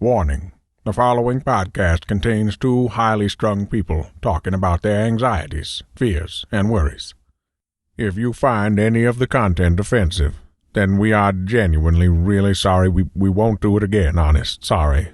Warning. The following podcast contains two highly strung people talking about their anxieties, fears, and worries. If you find any of the content offensive, then we are genuinely really sorry. We won't do it again, honest. Sorry.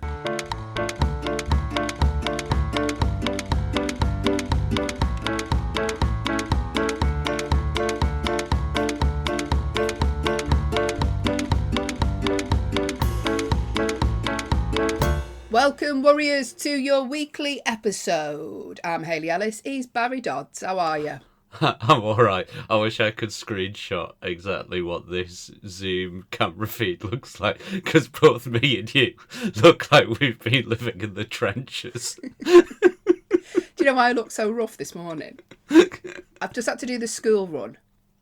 Welcome, Warriors, to your weekly episode. I'm Hayley Ellis. He's Barry Dodds. How are you? I'm alright. I wish I could screenshot exactly what this Zoom camera feed looks like, because both me and you look like we've been living in the trenches. Do you know why I look so rough this morning? I've just had to do the school run.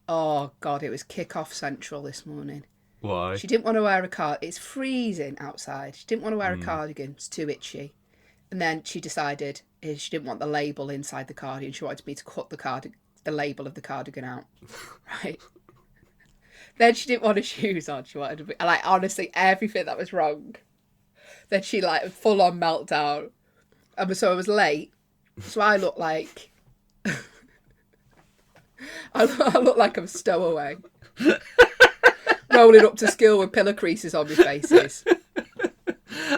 Oh, God, it was kick-off central this morning. Why? She didn't want to wear a cardigan. It's freezing outside. She didn't want to wear a cardigan. It's too itchy. And then she decided she didn't want the label inside the cardigan. She wanted me to cut the label of the cardigan out. Right. Then she didn't want her shoes on. She wanted to be, like, honestly, everything that was wrong. Then she, like, full on meltdown. And so I was late. So I look like I look like I'm stowaway. Rolling up to school with pillow creases on my faces.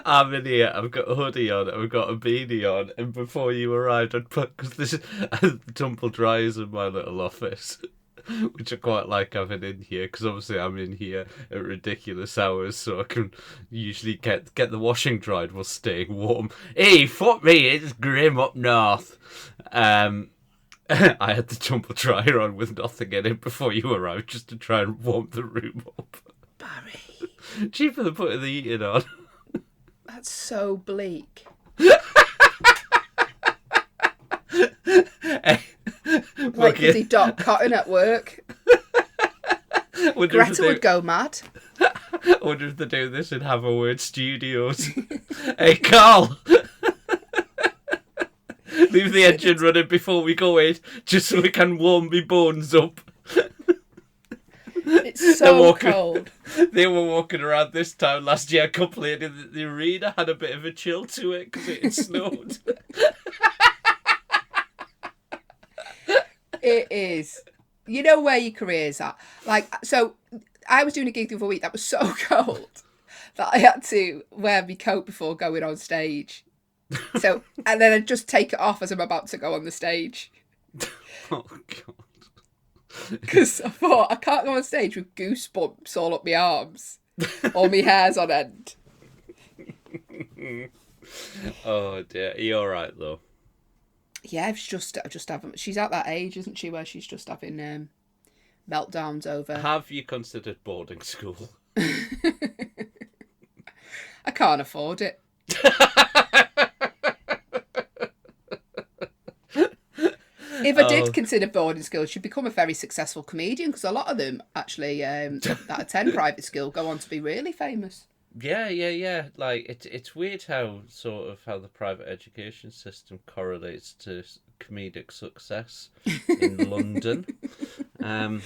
I'm in here, I've got a hoodie on, I've got a beanie on, and before you arrived I'd put, because this is tumble dryers in my little office, which I quite like having in here, because obviously I'm in here at ridiculous hours, so I can usually get the washing dried while staying warm. Hey, fuck me, it's grim up north. I had the tumble dryer on with nothing in it before you arrived, just to try and warm the room up. Barry. Cheaper than putting the heating on. That's so bleak. Hey, like bloody Doc Cotton at work. Greta would go mad. I wonder if they do this in Have a Word Studios. Hey, Carl! Leave the engine running before we go in, just so we can warm me bones up. It's so cold. They were walking around this time last year complaining that the arena had a bit of a chill to it because it had snowed. It is. You know where your career's at. Like, so I was doing a gig the other week that was so cold that I had to wear my coat before going on stage. So, and then I'd just take it off as I'm about to go on the stage. Oh, God. Because I thought, I can't go on stage with goosebumps all up my arms. All my hair's on end. Oh, dear. Are you all right, though? Yeah, she's at that age, isn't she, where she's just having meltdowns over. Have you considered boarding school? I can't afford it. If I did consider boarding school, she'd become a very successful comedian, because a lot of them actually that attend private school go on to be really famous. Yeah. Like it's weird how the private education system correlates to comedic success in London. Can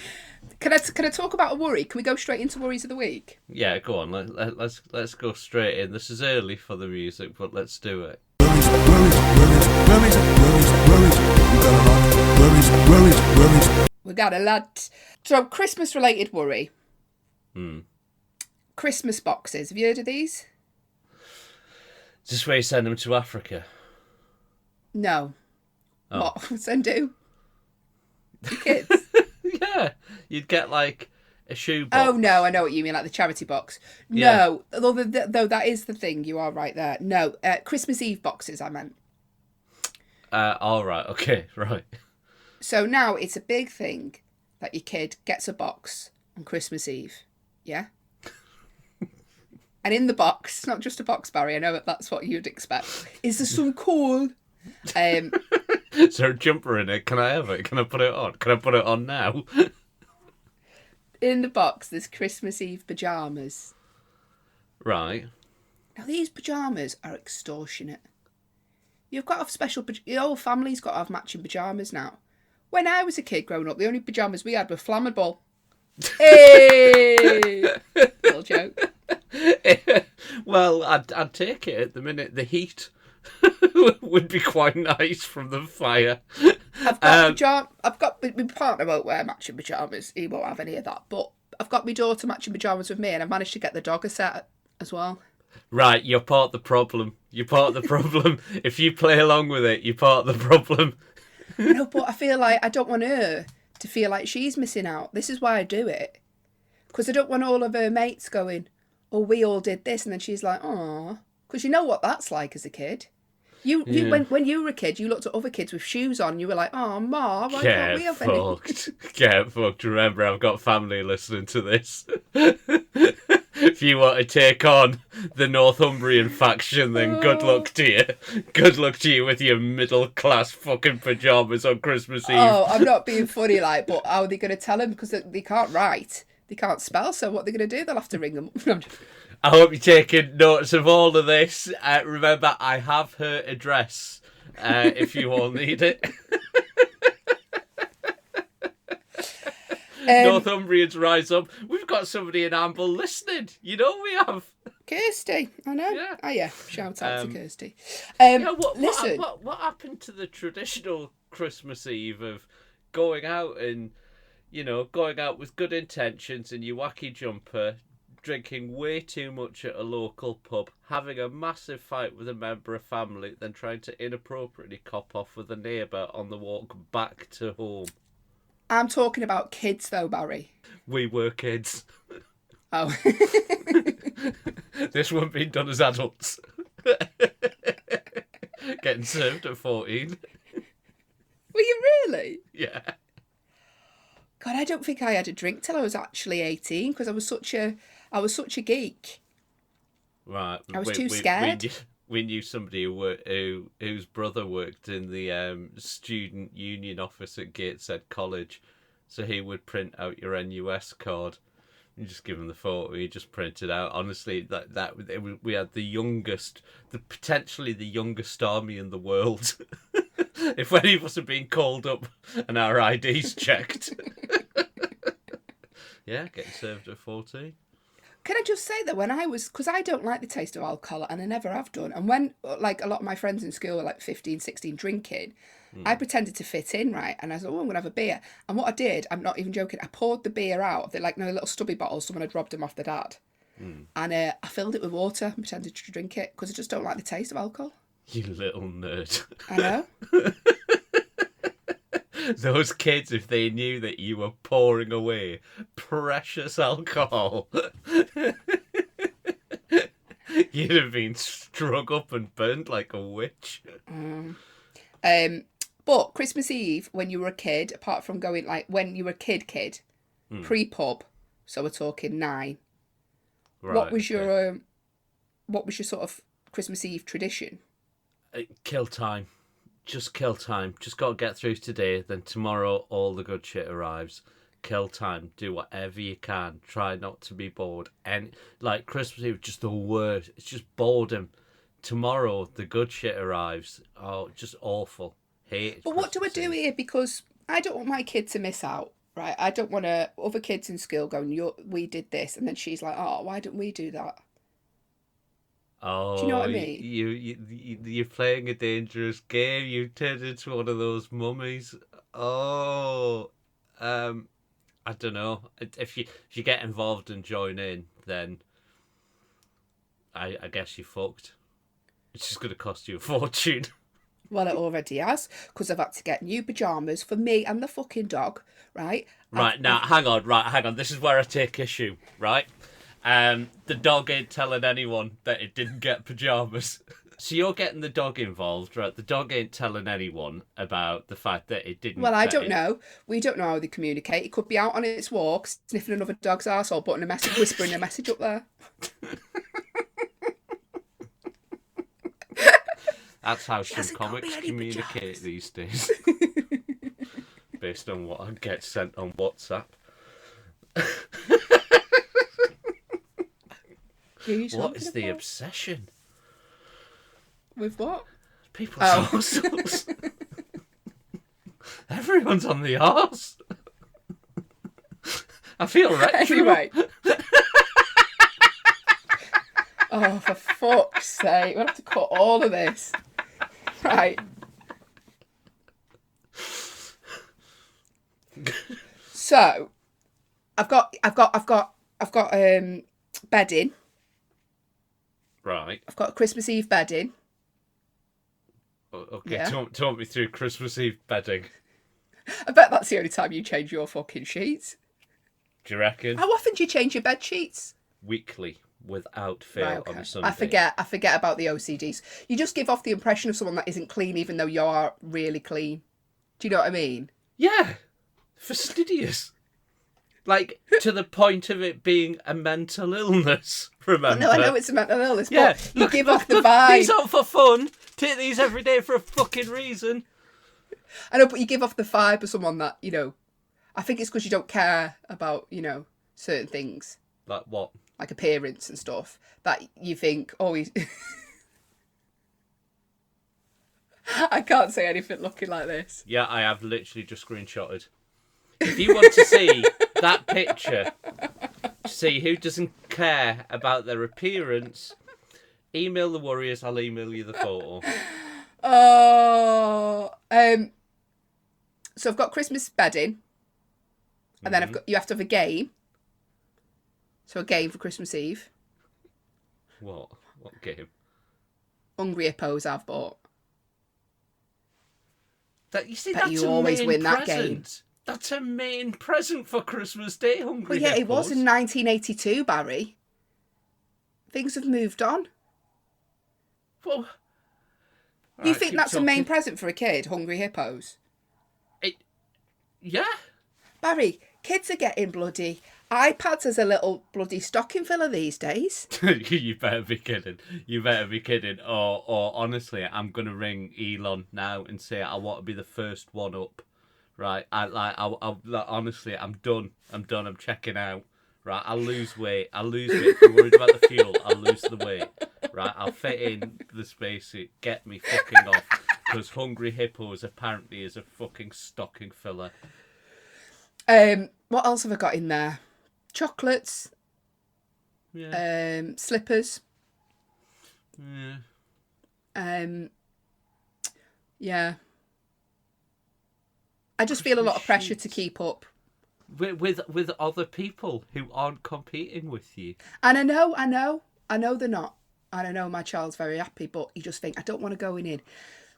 I talk about a worry? Can we go straight into worries of the week? Yeah, go on. Let's go straight in. This is early for the music, but let's do it. We got a lot. So, Christmas-related worry. Christmas boxes. Have you heard of these? Is this where you send them to Africa? No. Oh. What? Send who? Your kids? Yeah. You'd get, like, a shoe box. Oh, no, I know what you mean, like the charity box. Yeah. No, though that is the thing, you are right there. No, Christmas Eve boxes, I meant. All right, okay, right. So now it's a big thing that your kid gets a box on Christmas Eve, yeah? And in the box, it's not just a box, Barry, I know that that's what you'd expect. Is there some cool... Is there a jumper in it? Can I have it? Can I put it on? Can I put it on now? In the box, there's Christmas Eve pyjamas. Right. Now, these pyjamas are extortionate. You've got to have special... Your whole family's got to have matching pyjamas now. When I was a kid growing up, the only pyjamas we had were flammable. Hey! Little joke. Well, I'd take it at the minute. The heat would be quite nice from the fire. I've got my partner won't wear matching pajamas. He won't have any of that. But I've got my daughter matching pajamas with me, and I've managed to get the dog a set as well. Right, you're part of the problem. You're part of the problem. If you play along with it, you're part of the problem. No, but I feel like I don't want her to feel like she's missing out. This is why I do it. Because I don't want all of her mates going, oh, we all did this. And then she's like, oh. Because you know what that's like as a kid. You when you were a kid, you looked at other kids with shoes on. You were like, oh, Ma, why can't we have any? Get fucked. Remember, I've got family listening to this. If you want to take on the Northumbrian faction, then good luck to you. Good luck to you with your middle-class fucking pyjamas on Christmas Eve. Oh, I'm not being funny, like, but how are they going to tell them? Because they can't write. They can't spell, so what are they going to do? They'll have to ring them. I hope you're taking notes of all of this. Remember, I have her address if you all need it. Northumbrians rise up. We've got somebody in Amble listening. You know we have. Kirsty, I know. Yeah. Oh, yeah. Shout out to Kirsty. Listen. What happened to the traditional Christmas Eve of going out and, going out with good intentions in your wacky jumper, drinking way too much at a local pub, having a massive fight with a member of family, then trying to inappropriately cop off with a neighbour on the walk back to home? I'm talking about kids, though, Barry. We were kids. Oh. This wouldn't be done as adults. Getting served at 14. Were you really? Yeah. God, I don't think I had a drink till I was actually 18 because I was such a geek. Right. I was too scared. We knew somebody whose brother worked in the student union office at Gateshead College, so he would print out your NUS card. You just give him the photo. He just printed out. Honestly, we had potentially the youngest army in the world. If any of us had been called up and our IDs checked. Yeah, getting served at 14. Can I just say that because I don't like the taste of alcohol and I never have done. And when like a lot of my friends in school were like 15, 16 drinking, I pretended to fit in, right? And I said, oh, I'm going to have a beer. And what I did, I'm not even joking, I poured the beer out of the little stubby bottles someone had robbed them off their dad. And I filled it with water and pretended to drink it because I just don't like the taste of alcohol. You little nerd. I know. Those kids, if they knew that you were pouring away precious alcohol, you'd have been strung up and burnt like a witch. But Christmas Eve, when you were a kid, apart from going like when you were a kid, pre-pub, so we're talking 9. Right, what was your sort of Christmas Eve tradition? Kill time. Just kill time. Just got to get through today. Then tomorrow, all the good shit arrives. Kill time. Do whatever you can. Try not to be bored. And like Christmas Eve, just the worst. It's just boredom. Tomorrow, the good shit arrives. Oh, just awful. Hate. But what do I do here? Because I don't want my kid to miss out, right? I don't want other kids in school going, we did this, and then she's like, oh, why don't we do that? Oh, do you know what I mean? You're playing a dangerous game. You turned into one of those mummies. Oh, I don't know. If you get involved and join in, then I guess you're fucked. It's just going to cost you a fortune. Well, it already has, because I've had to get new pyjamas for me and the fucking dog, right? Hang on. This is where I take issue, right? The dog ain't telling anyone that it didn't get pyjamas. So you're getting the dog involved, right? The dog ain't telling anyone about the fact that it didn't. Well, I don't know. We don't know how they communicate. It could be out on its walk, sniffing another dog's arsehole, putting a message, whispering a message up there. That's how some comics communicate these days. Based on what I get sent on WhatsApp. What is the obsession? With what? People's arseholes. Everyone's on the arse. I feel retro. Anyway. Oh, for fuck's sake. We'll have to cut all of this. Right. So, I've got bedding. Right. I've got Christmas Eve bedding. Okay, Yeah. talk me through Christmas Eve bedding. I bet that's the only time you change your fucking sheets. Do you reckon? How often do you change your bed sheets? Weekly, without fail, Right, okay. on Sunday. I forget about the OCDs. You just give off the impression of someone that isn't clean, even though you are really clean. Do you know what I mean? Yeah, fastidious. Like, to the point of it being a mental illness, remember? No, I know it's a mental illness, Yeah, but you give off the vibe. These aren't for fun. Take these every day for a fucking reason. I know, but you give off the vibe of someone that, you know, I think it's because you don't care about, you know, certain things. Like what? Like appearance and stuff. That you think, oh, he's... I can't say anything looking like this. Yeah, I have literally just screenshotted. If you want to see that picture, see who doesn't care about their appearance, email the Warriors, I'll email you the photo. Oh, so I've got Christmas bedding, and then you have to have a game. So a game for Christmas Eve. What game? Hungry Hippos I've bought. You see, Bet that's you a always main win that present. game. That's a main present for Christmas Day, Hungry Well, yeah, it was Hippos. in 1982, Barry. Things have moved on. Well, You think that's a main present for a kid, Hungry Hippos? Yeah. Barry, kids are getting bloody iPads as a little bloody stocking filler these days. You better be kidding. You better be kidding. Or honestly, I'm gonna ring Elon now and say I want to be the first one up. Right? Honestly, I'm done. I'm checking out. Right? I'll lose weight. If you're worried about the fuel, I'll lose the weight. Right? I'll fit in the spacesuit. Get me fucking off. Because Hungry Hippos apparently is a fucking stocking filler. What else have I got in there? Chocolates. Yeah. Slippers. Yeah. Yeah. I just feel a lot of pressure to keep up. With other people who aren't competing with you. And I know they're not. And I know my child's very happy, but you just think, I don't want to go in.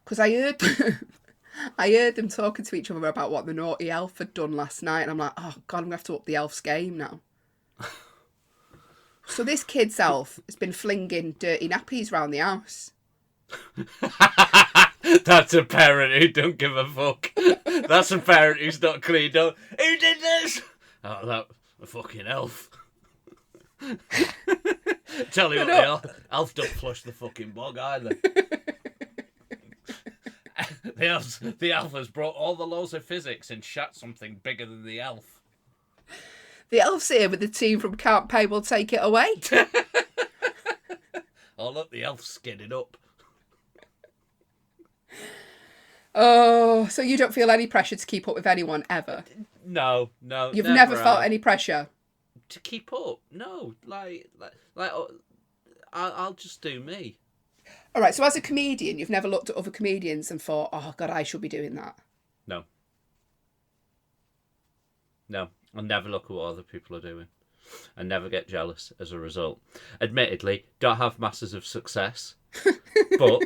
Because I heard them talking to each other about what the naughty elf had done last night. And I'm like, oh, God, I'm going to have to up the elf's game now. So this kid's elf has been flinging dirty nappies round the house. That's a parent who don't give a fuck. That's a parent who's not cleaned up. Who did this? Oh, that fucking elf. Tell you what, the elf don't flush the fucking bog either. The elf has brought all the laws of physics and shot something bigger than the elf. The elf's here with the team from Can't Pay will take it away. Oh, look, the elf's skidding up. Oh, so you don't feel any pressure to keep up with anyone ever? No. You've never felt any pressure to keep up? No, like I'll just do me. All right, so as a comedian, you've never looked at other comedians and thought, oh, God, I should be doing that? No, I never look at what other people are doing. I never get jealous as a result. Admittedly, don't have masses of success. But,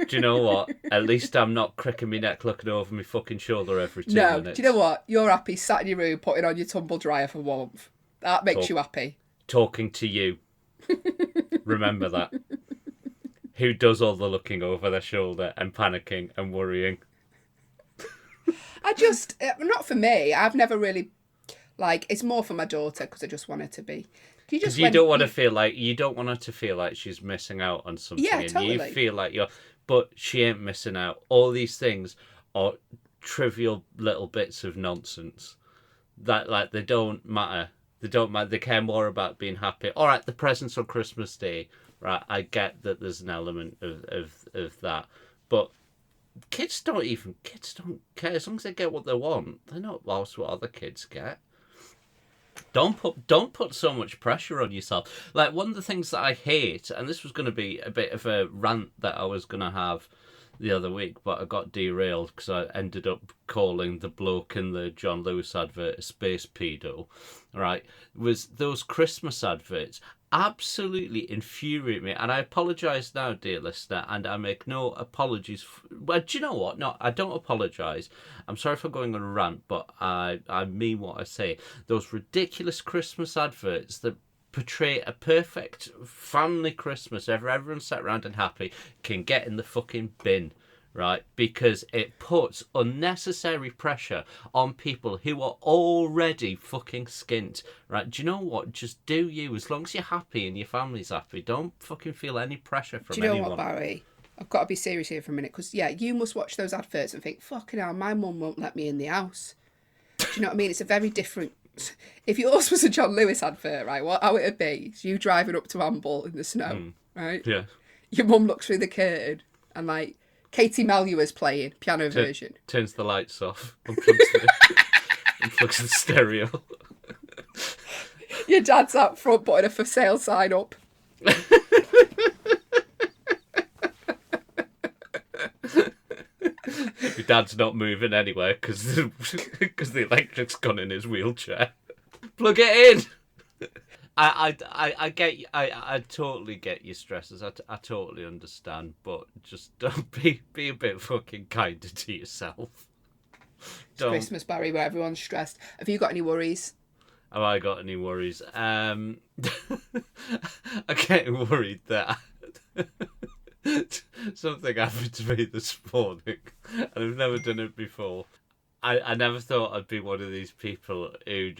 do you know what? At least I'm not cricking my neck looking over my fucking shoulder every 2 minutes. No, do you know what? You're happy sat in your room putting on your tumble dryer for warmth. That makes you happy. Talking to you. Remember that. Who does all the looking over their shoulder and panicking and worrying? I just, not for me. I've never really, it's more for my daughter because I just want her to be. Because you don't want to feel like, you don't want her to feel like she's missing out on something. Yeah, and totally. You feel like but she ain't missing out. All these things are trivial little bits of nonsense that they don't matter. They don't matter. They care more about being happy. All right, the presents on Christmas Day, right? I get that there's an element of that, but kids don't care as long as they get what they want. They're not lost what other kids get. Don't put so much pressure on yourself. Like, one of the things that I hate, and this was going to be a bit of a rant that I was going to have the other week, but I got derailed because I ended up calling the bloke in the John Lewis advert a space pedo, right? Was those Christmas adverts absolutely infuriate me, and I apologise now, dear listener, and I make no apologies. Well, do you know what? No, I don't apologise. I'm sorry for going on a rant, but I mean what I say. Those ridiculous Christmas adverts that portray a perfect family Christmas, everyone sat around and happy, can get in the fucking bin, right? Because it puts unnecessary pressure on people who are already fucking skint, right? Do you know what? Just do you. As long as you're happy and your family's happy, don't fucking feel any pressure from anyone. Do you know what, Barry? I've got to be serious here for a minute, because, yeah, you must watch those adverts and think, fucking hell, my mum won't let me in the house. Do you know what I mean? It's a very different... If yours was a John Lewis advert, right, how it would be is you driving up to Amble in the snow, right? Yeah. Your mum looks through the curtain and, like, Katie Malua's playing, piano version. Turns the lights off, unplugs the stereo. Your dad's out front putting a for sale sign up. Your dad's not moving anywhere because the electric's gone in his wheelchair. Plug it in. I get I totally get your stresses. I totally understand, but just don't be a bit fucking kinder to yourself. It's Christmas, Barry, where everyone's stressed. Have you got any worries? Have I got any worries? I'm getting worried that something happened to me this morning, and I've never done it before. I never thought I'd be one of these people who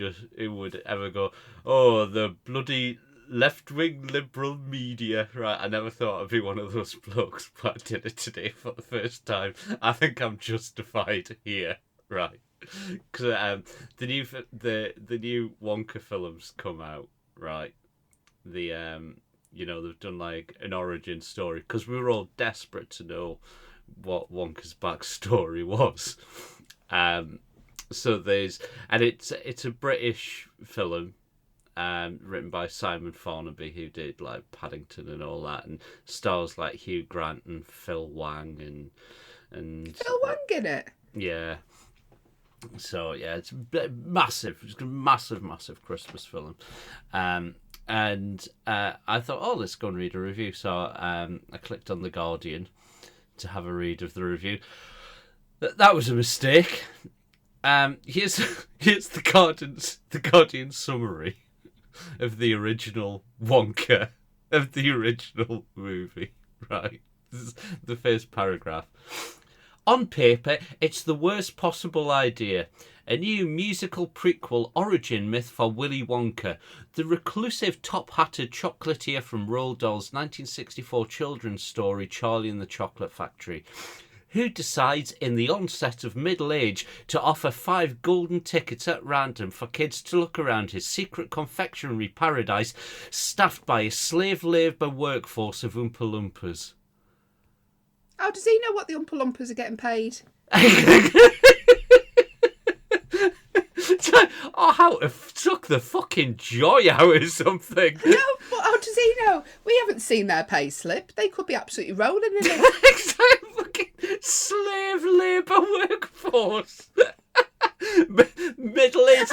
would ever go, oh, the bloody left-wing liberal media, right? I never thought I'd be one of those blokes, but I did it today for the first time. I think I'm justified here, right? Because the new Wonka films come out, right? They've done like an origin story because we were all desperate to know what Wonka's backstory was. So it's a British film, written by Simon Thornaby, who did like Paddington and all that, and stars like Hugh Grant and Phil Wang and Phil Wang in it. Yeah. So yeah, it's massive. It's a massive Christmas film. And I thought, oh, let's go and read a review. So I clicked on The Guardian to have a read of the review. That was a mistake. Here's the Guardian summary of the original Wonka, of the original movie. Right, this is the first paragraph. On paper, it's the worst possible idea. A new musical prequel origin myth for Willy Wonka, the reclusive top-hatted chocolatier from Roald Dahl's 1964 children's story Charlie and the Chocolate Factory, who decides in the onset of middle age to offer 5 golden tickets at random for kids to look around his secret confectionery paradise staffed by a slave labour workforce of Oompa Loompas. How does he know what the Oompa Loompas are getting paid? Oh, how it took the fucking joy out of something. No, but how does he know? We haven't seen their pay slip. They could be absolutely rolling in it. Fucking slave labour workforce. Middle-aged.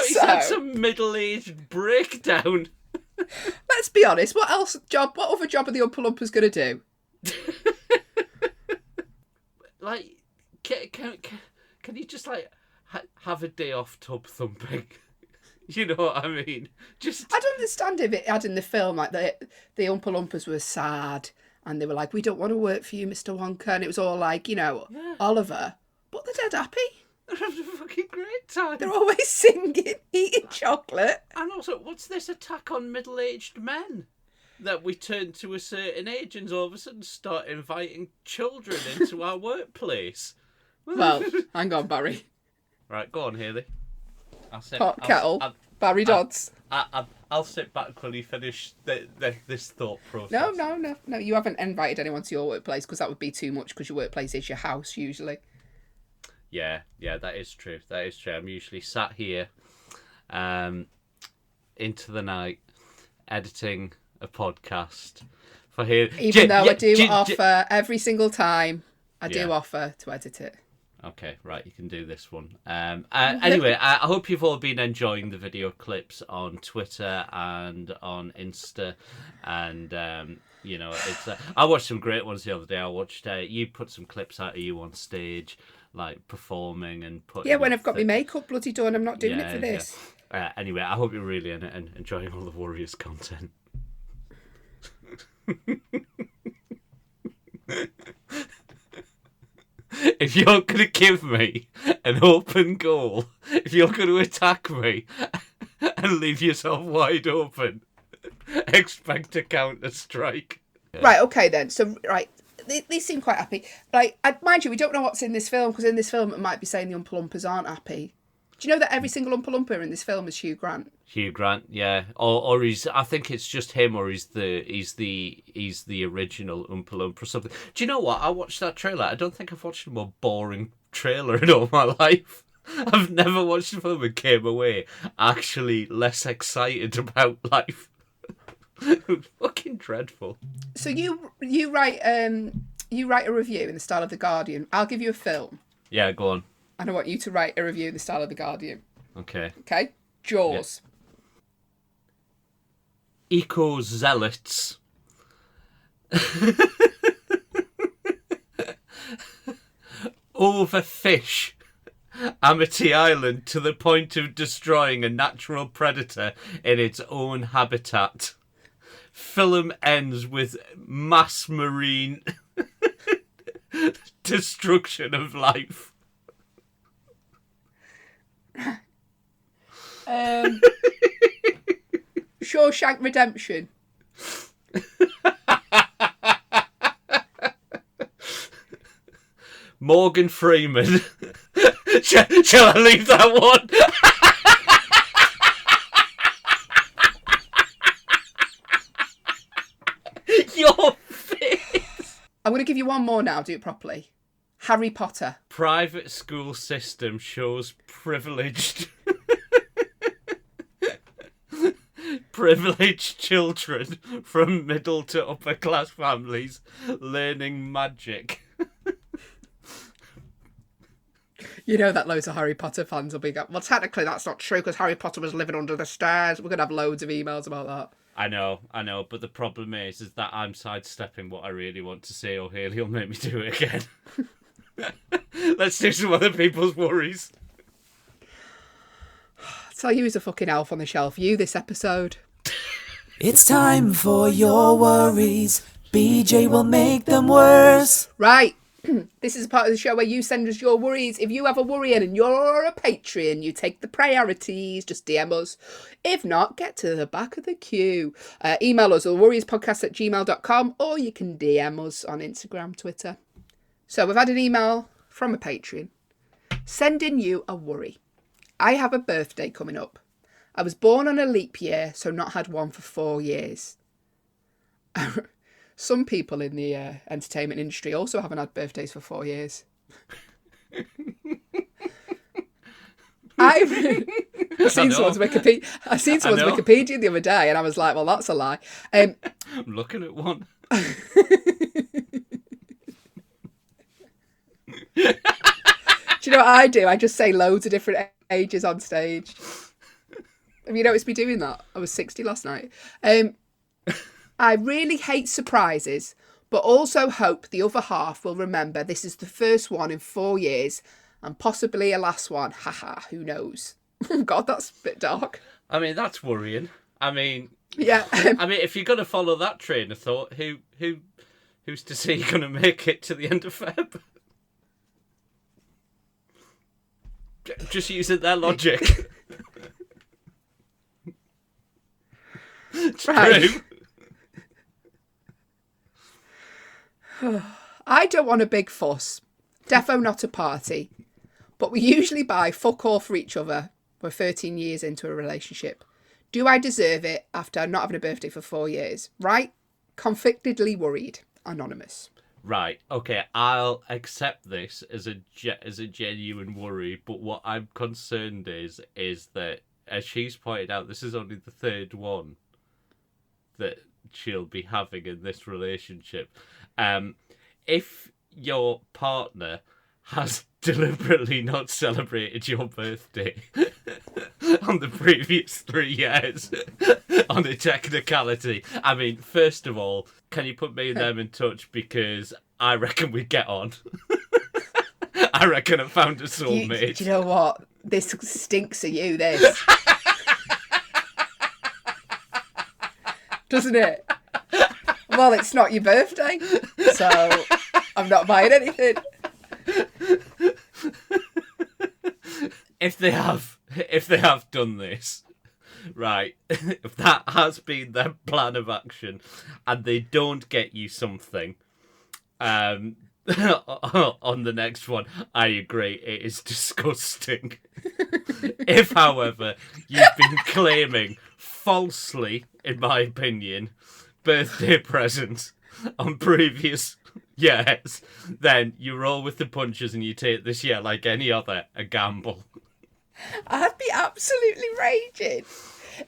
He's had some middle-aged breakdown. Let's be honest. What other job are the Oompa Loompas going to do? Like, can you just like have a day off tub thumping? You know what I mean? I don't understand if it had in the film like the Oompa Loompas were sad and they were like, we don't want to work for you, Mr. Wonka, and it was all like, Oliver, but they're dead happy. They're having a fucking great time. They're always singing, eating chocolate. And also, what's this attack on middle-aged men? That we turn to a certain age and all of a sudden start inviting children into our workplace. Well, hang on, Barry. Right, go on, Hayley. Barry Dodds. I'll sit back while you finish this thought process. No. You haven't invited anyone to your workplace because that would be too much because your workplace is your house usually. Yeah, that is true. I'm usually sat here, into the night, editing a podcast for here. Even though I do offer every single time, I do offer to edit it. Okay, right, you can do this one. Anyway, I hope you've all been enjoying the video clips on Twitter and on Insta. And, it's I watched some great ones the other day. I watched, you put some clips out of you on stage, like performing and putting... Yeah, when I've got my makeup bloody done, I'm not doing it for this. Yeah. Anyway, I hope you're really enjoying all the Warriors content. If you're going to give me an open goal, if you're going to attack me and leave yourself wide open, expect a counter-strike. Right, okay then. So, right, these seem quite happy. Like, mind you, we don't know what's in this film, because in this film it might be saying the Oompa Loompas aren't happy. Do you know that every single Oompa Loompa in this film is Hugh Grant? Hugh Grant, yeah, or he's. I think it's just him, or he's the original Oompa Loompa or something. Do you know what? I watched that trailer. I don't think I've watched a more boring trailer in all my life. I've never watched a film and came away actually less excited about life. Fucking dreadful. So you write a review in the style of The Guardian. I'll give you a film. Yeah, go on. And I want you to write a review in the style of The Guardian. Okay. Okay? Jaws. Yeah. Eco-zealots. Overfish Amity Island to the point of destroying a natural predator in its own habitat. Film ends with mass marine destruction of life. Shawshank Redemption. Morgan Freeman. Shall I leave that one? Your face. I'm going to give you one more now. Do it properly. Harry Potter. Private school system shows privileged children from middle to upper class families learning magic. You know that loads of Harry Potter fans will be going, well, technically that's not true because Harry Potter was living under the stairs. We're going to have loads of emails about that. I know, but the problem is that I'm sidestepping what I really want to say, or Haley will make me do it again. Let's do some other people's worries. I'll tell you who's a fucking elf on the shelf. You, this episode. It's time for your worries. BJ will make them worse. Right. This is a part of the show where you send us your worries. If you have a worry and you're a Patreon, you take the priorities. Just DM us. If not, get to the back of the queue. Email us at worriespodcast@gmail.com, or you can DM us on Instagram, Twitter. So we've had an email from a Patreon sending you a worry. I have a birthday coming up. I was born on a leap year, so not had one for 4 years. Some people in the entertainment industry also haven't had birthdays for 4 years. I've seen someone's Wikipedia the other day, and I was like, well, that's a lie. I'm looking at one. Do you know what I do? I just say loads of different ages on stage. Have you noticed me doing that? I was 60 last night. I really hate surprises, but also hope the other half will remember this is the first one in 4 years and possibly a last one. Haha, who knows? God, that's a bit dark. I mean, that's worrying. I mean, yeah. If you're going to follow that train of thought, who's to say you're going to make it to the end of Feb? Just using their logic. It's right. true. I don't want a big fuss. Defo not a party. But we usually buy fuck all for each other. We're 13 years into a relationship. Do I deserve it after not having a birthday for 4 years? Right? Conflictedly worried. Anonymous. Right, okay, I'll accept this as a genuine worry, but what I'm concerned is that as she's pointed out, this is only the third one that she'll be having in this relationship. If your partner has deliberately not celebrated your birthday on the previous 3 years on a technicality, I mean, first of all, can you put me and them in touch, because I reckon we get on. I reckon I found a soulmate. Do you know what? This stinks of you, this. Doesn't it? Well, it's not your birthday, so I'm not buying anything. If they have done this, right, if that has been their plan of action and they don't get you something on the next one, I agree, it is disgusting. If, however, you've been claiming falsely, in my opinion, birthday presents on previous years, then you roll with the punches and you take this year like any other, a gamble. I'd be absolutely raging.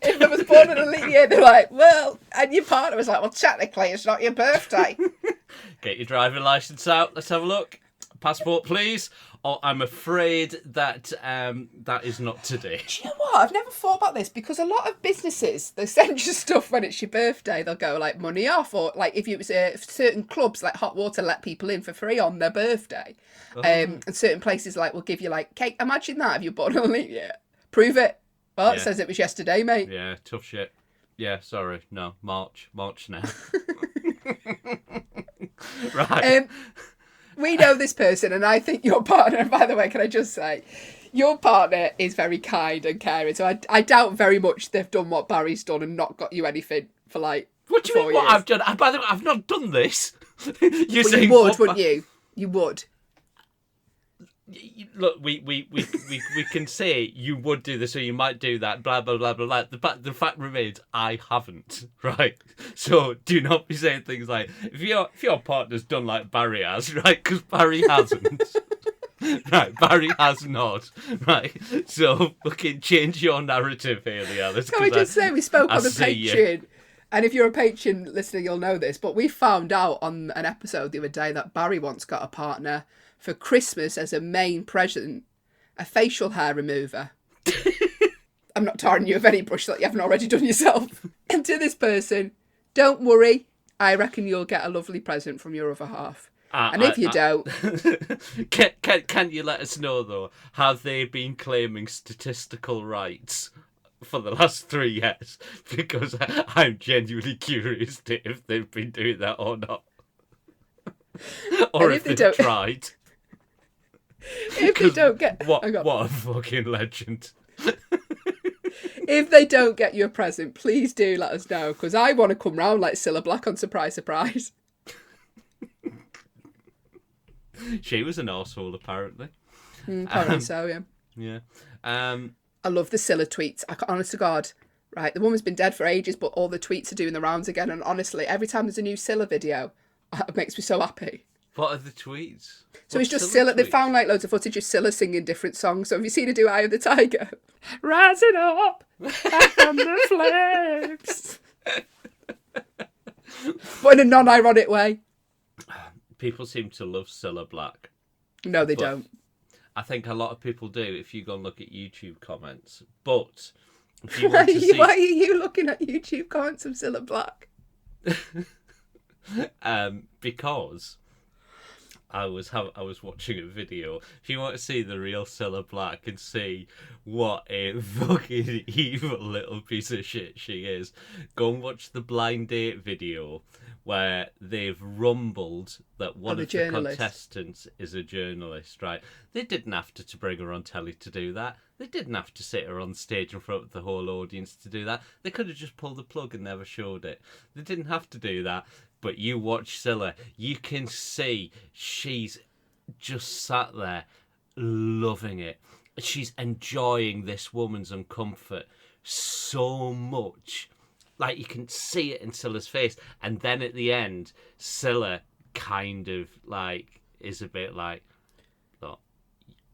If I was born in a leap year, they're like, well, and your partner was like, well, technically it's not your birthday. Get your driving licence out, let's have a look. Passport, please. Oh, I'm afraid that that is not today. Do you know what? I've never thought about this, because a lot of businesses, they send you stuff when it's your birthday. They'll go like money off, or like if it was certain clubs like Hot Water let people in for free on their birthday. And certain places like will give you like cake. Imagine that if you're born in a leap year. Prove it. Well, it says it was yesterday, mate. Yeah, tough shit. Yeah, sorry. No, March now. Right. We know this person, and I think your partner, and by the way, can I just say, your partner is very kind and caring, so I doubt very much they've done what Barry's done and not got you anything for like What do you 4 mean years. what I've done? By the way, I've not done this. You're Well, saying you would, what wouldn't you? You would. Look, we can say you would do this or you might do that, blah, blah, blah, blah, blah. The fact remains, I haven't, right? So do not be saying things like, if your partner's done like Barry has, right? Because Barry hasn't. Right, Barry has not, right? So fucking change your narrative here, Leanne. Can we just say we spoke on the Patreon, and if you're a Patreon listener, you'll know this, but we found out on an episode the other day that Barry once got a partner for Christmas as a main present, a facial hair remover. I'm not tiring you of any brush that you haven't already done yourself. And to this person, don't worry, I reckon you'll get a lovely present from your other half. And if you don't... Can you let us know, though, have they been claiming statistical rights for the last 3 years? Because I'm genuinely curious to if they've been doing that or not. Or if they've tried. If they don't get... What a fucking legend. If they don't get you a present, please do let us know, because I want to come round like Cilla Black on Surprise Surprise. She was an arsehole, apparently. Apparently so, yeah. Yeah. I love the Cilla tweets. Honest to God, right, the woman's been dead for ages, but all the tweets are doing the rounds again, and honestly, every time there's a new Cilla video, it makes me so happy. What are the tweets? So it's just Cilla. They found like loads of footage of Cilla singing different songs. So have you seen her do Eye of the Tiger? Rising up back from the flames. But in a non-ironic way. People seem to love Cilla Black. No, they don't. I think a lot of people do if you go and look at YouTube comments. But if you Why want to see... are you looking at YouTube comments of Cilla Black? Because I was watching a video. If you want to see the real Cilla Black and see what a fucking evil little piece of shit she is, go and watch the blind date video where they've rumbled that one of the contestants is a journalist, right? They didn't have to bring her on telly to do that. They didn't have to sit her on stage in front of the whole audience to do that. They could have just pulled the plug and never showed it. They didn't have to do that. But you watch Cilla, you can see she's just sat there loving it. She's enjoying this woman's uncomfort so much. Like, you can see it in Cilla's face. And then at the end, Cilla kind of, like, is a bit like, look,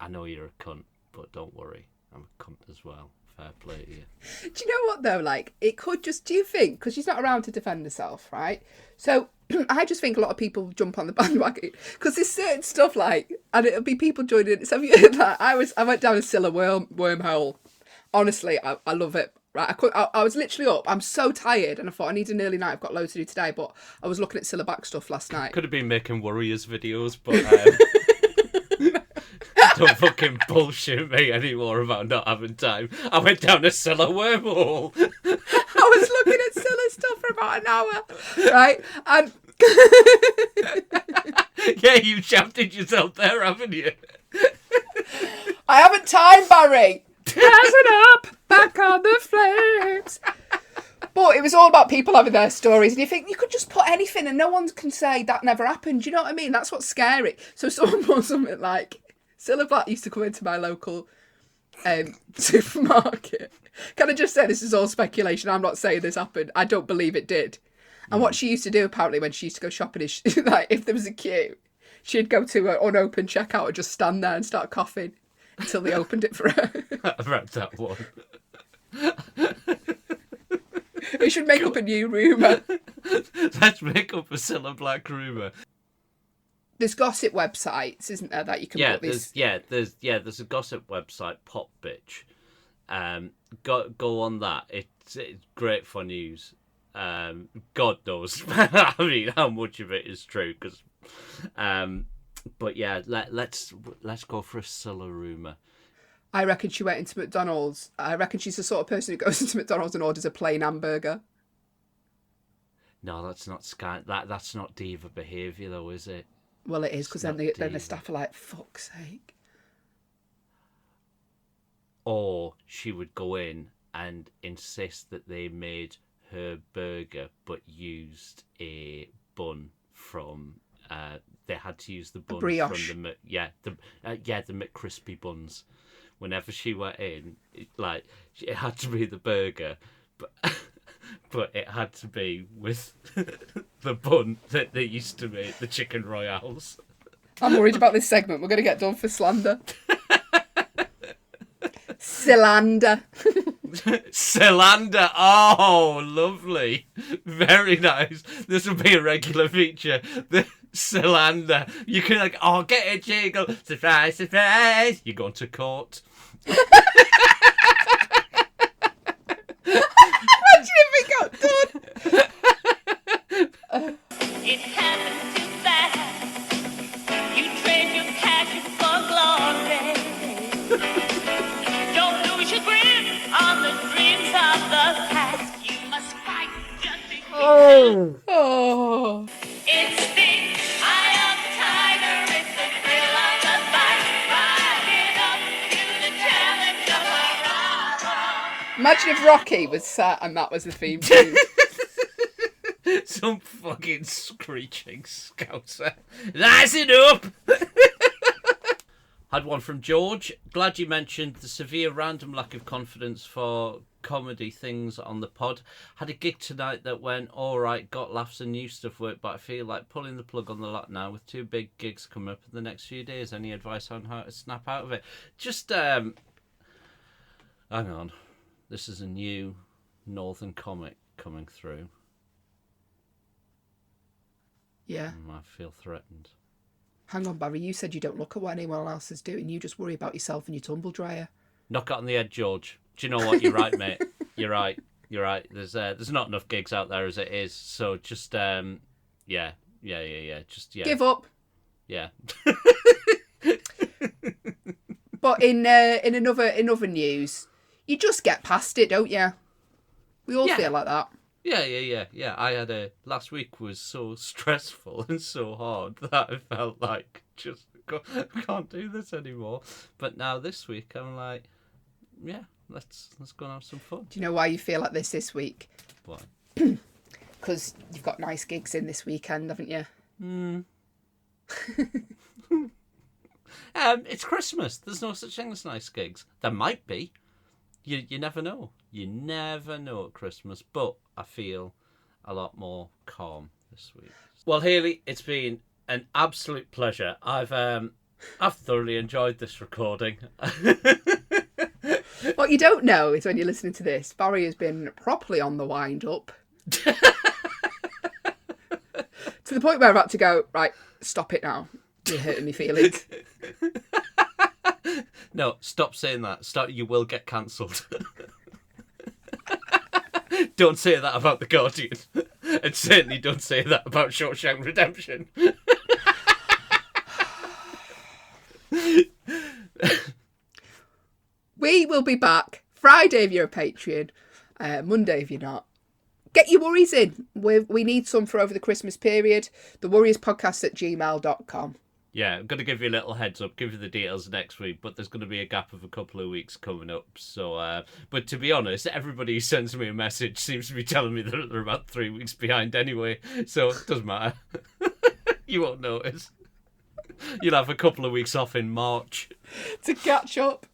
I know you're a cunt, but don't worry. I'm a cunt as well Fair play to you. Do you know what though? Like, it could just. Do you think because she's not around to defend herself, right? So I just think a lot of people jump on the bandwagon because there's certain stuff like, and it'll be people joining. So have you heard that? I went down a Scylla wormhole. Honestly, I love it. Right, I was literally up. I'm so tired, and I thought I need an early night. I've got loads to do today, but I was looking at Scylla back stuff last night. Could have been making Warriors videos, but don't fucking bullshit me anymore about not having time. I went down a Scylla wormhole. I was looking at Scylla stuff for about an hour, right? And yeah, you shouted yourself there, haven't you? I haven't time, Barry. Rising up, back on the flames. But it was all about people having their stories, and you think you could just put anything and no one can say that never happened. Do you know what I mean? That's what's scary. So someone put something like, Cilla Black used to come into my local supermarket. Can I just say this is all speculation? I'm not saying this happened. I don't believe it did. And what she used to do apparently when she used to go shopping is like if there was a queue, she'd go to an unopened checkout and just stand there and start coughing until they opened it for her. I've read that one. We should make up a new rumour. Let's make up a Cilla Black rumour. There's gossip websites, isn't there, that you can put these... There's a gossip website, Pop Bitch. Go on that. It's great for news. God knows. I mean, how much of it is true? Because, but yeah, let's go for a Scylla rumour. I reckon she went into McDonald's. I reckon she's the sort of person who goes into McDonald's and orders a plain hamburger. No, that's not that's not diva behaviour, though, is it? Well, it is, because then the staff are like, fuck's sake. Or she would go in and insist that they made her burger but used a bun from... they had to use the bun brioche. From the McCrispy buns. Whenever she went in, it had to be the burger, but it had to be with the bun that they used to make the chicken royales. I'm worried about this segment. We're going to get done for slander. Cillander. Cillander. Oh, lovely. Very nice. This will be a regular feature. The Cillander. You can get a jiggle. Surprise, surprise. You're going to court. Imagine if we got done. It happened too fast. You trade your passion for glory. Don't lose your grip on the dreams of the past. You must fight just to keep Oh. It's the eye of the tiger. It's the thrill of the fight. Rising up to the challenge of a rival. Imagine if Rocky was sat and that was the theme tune. Some fucking screeching scouser. Rising up! Had one from George. Glad you mentioned the severe random lack of confidence for comedy things on the pod. Had a gig tonight that went alright, got laughs and new stuff worked, but I feel like pulling the plug on the lot now with 2 big gigs coming up in the next few days. Any advice on how to snap out of it? Just, hang on. This is a new Northern comic coming through. Yeah. I feel threatened. Hang on, Barry. You said you don't look at what anyone else is doing. You just worry about yourself and your tumble dryer. Knock it on the head, George. Do you know what? You're right, mate. You're right. There's not enough gigs out there as it is. So just Just Give up. Yeah. But in other news, you just get past it, don't you? We all feel like that. Yeah. I had last week was so stressful and so hard that I felt like just can't do this anymore. But now this week I'm like, yeah, let's go and have some fun. Do you know why you feel like this week? Why? Because you've got nice gigs in this weekend, haven't you? It's Christmas. There's no such thing as nice gigs. There might be. You never know. You never know at Christmas. But I feel a lot more calm this week. Well, Hayley, it's been an absolute pleasure. I've thoroughly enjoyed this recording. What you don't know is when you're listening to this, Barry has been properly on the wind up. To the point where I've had to go, right, stop it now. You're hurting me feelings. No, stop saying that. Stop. You will get cancelled. Don't say that about The Guardian. And certainly don't say that about Shawshank Redemption. We will be back Friday if you're a Patreon, Monday if you're not. Get your worries in. We need some for over the Christmas period. thewarriorspodcast@gmail.com. Yeah, I'm going to give you a little heads up, give you the details next week, but there's going to be a gap of a couple of weeks coming up. So, but to be honest, everybody who sends me a message seems to be telling me that they're about 3 weeks behind anyway, so it doesn't matter. You won't notice. You'll have a couple of weeks off in March. To catch up.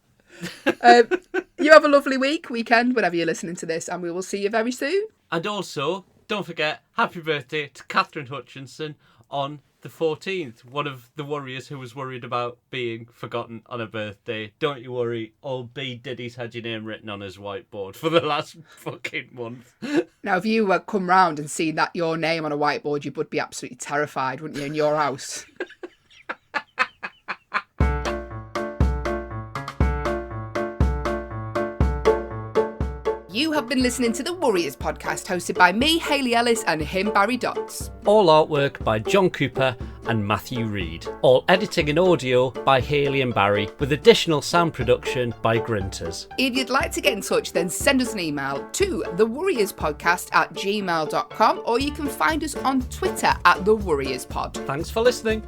You have a lovely weekend, whenever you're listening to this, and we will see you very soon. And also, don't forget, happy birthday to Catherine Hutchinson on the 14th, one of the Warriors who was worried about being forgotten on her birthday. Don't you worry, old B. Diddy's had your name written on his whiteboard for the last fucking month. Now, if you come round and see that your name on a whiteboard, you would be absolutely terrified, wouldn't you, in your house? You have been listening to the Warriors podcast, hosted by me, Hayley Ellis, and him, Barry Dodds. All artwork by John Cooper and Matthew Reed. All editing and audio by Hayley and Barry, with additional sound production by Grinters. If you'd like to get in touch, then send us an email to thewarriorspodcast@gmail.com, or you can find us on Twitter @thewarriorspod. Thanks for listening.